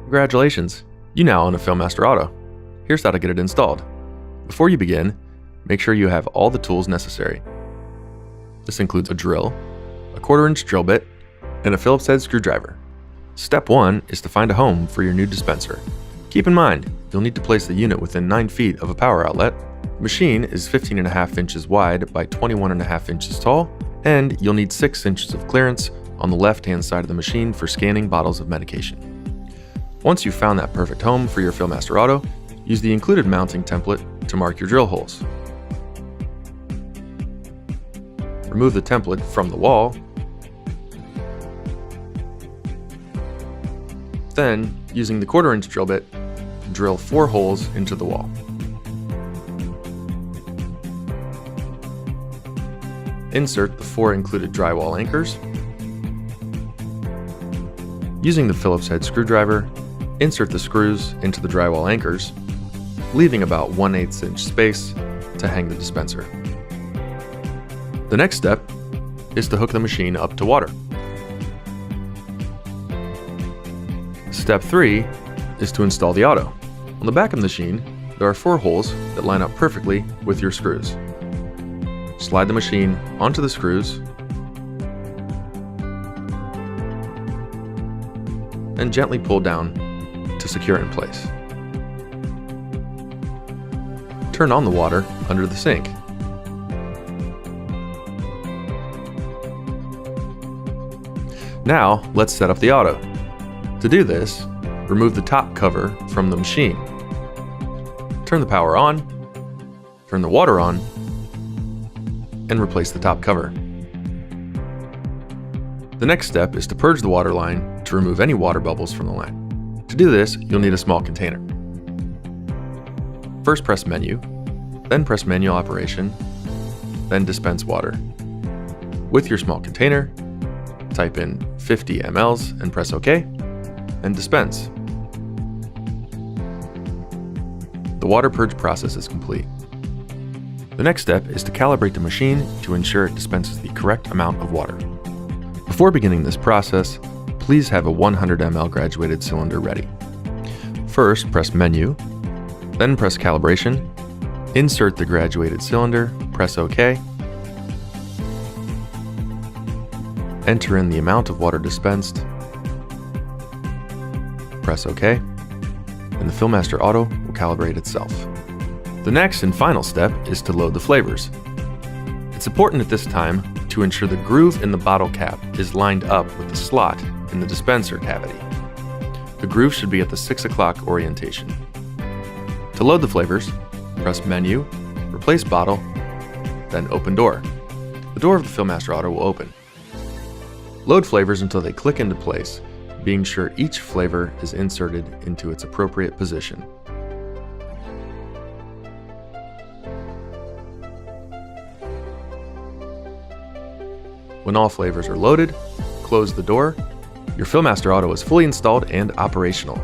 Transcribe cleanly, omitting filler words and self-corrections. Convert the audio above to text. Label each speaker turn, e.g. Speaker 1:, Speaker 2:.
Speaker 1: Congratulations, you now own a Fillmaster Auto. Here's how to get it installed. Before you begin, make sure you have all the tools necessary. This includes a drill, a 1/4-inch drill bit, and a Phillips head screwdriver. Step 1 is to find a home for your new dispenser. Keep in mind, you'll need to place the unit within 9 feet of a power outlet. The machine is 15.5 inches wide by 21.5 inches tall, and you'll need 6 inches of clearance on the left-hand side of the machine for scanning bottles of medication. Once you've found that perfect home for your Fillmaster Auto, use the included mounting template to mark your drill holes. Remove the template from the wall. Then, using the 1/4-inch drill bit, drill 4 holes into the wall. Insert the 4 included drywall anchors. Using the Phillips head screwdriver, insert the screws into the drywall anchors, leaving about 1/8 inch space to hang the dispenser. The next step is to hook the machine up to water. Step 3 is to install the auto. On the back of the machine, there are 4 holes that line up perfectly with your screws. Slide the machine onto the screws and gently pull down to secure it in place. Turn on the water under the sink. Now, let's set up the auto. To do this, remove the top cover from the machine. Turn the power on, turn the water on, and replace the top cover. The next step is to purge the water line to remove any water bubbles from the line. To do this, you'll need a small container. First press Menu, then press Manual Operation, then Dispense Water. With your small container, type in 50 mLs and press OK, and dispense. The water purge process is complete. The next step is to calibrate the machine to ensure it dispenses the correct amount of water. Before beginning this process, please have a 100 ml graduated cylinder ready. First, press Menu, then press Calibration, insert the graduated cylinder, press OK, enter in the amount of water dispensed, press OK, and the Fillmaster Auto will calibrate itself. The next and final step is to load the flavors. It's important at this time to ensure the groove in the bottle cap is lined up with the slot in the dispenser cavity. The groove should be at the 6 o'clock orientation. To load the flavors, press Menu, replace bottle, then Open Door. The door of the Fillmaster Auto will open. Load flavors until they click into place, being sure each flavor is inserted into its appropriate position. When all flavors are loaded, close the door. Your Fillmaster Auto is fully installed and operational.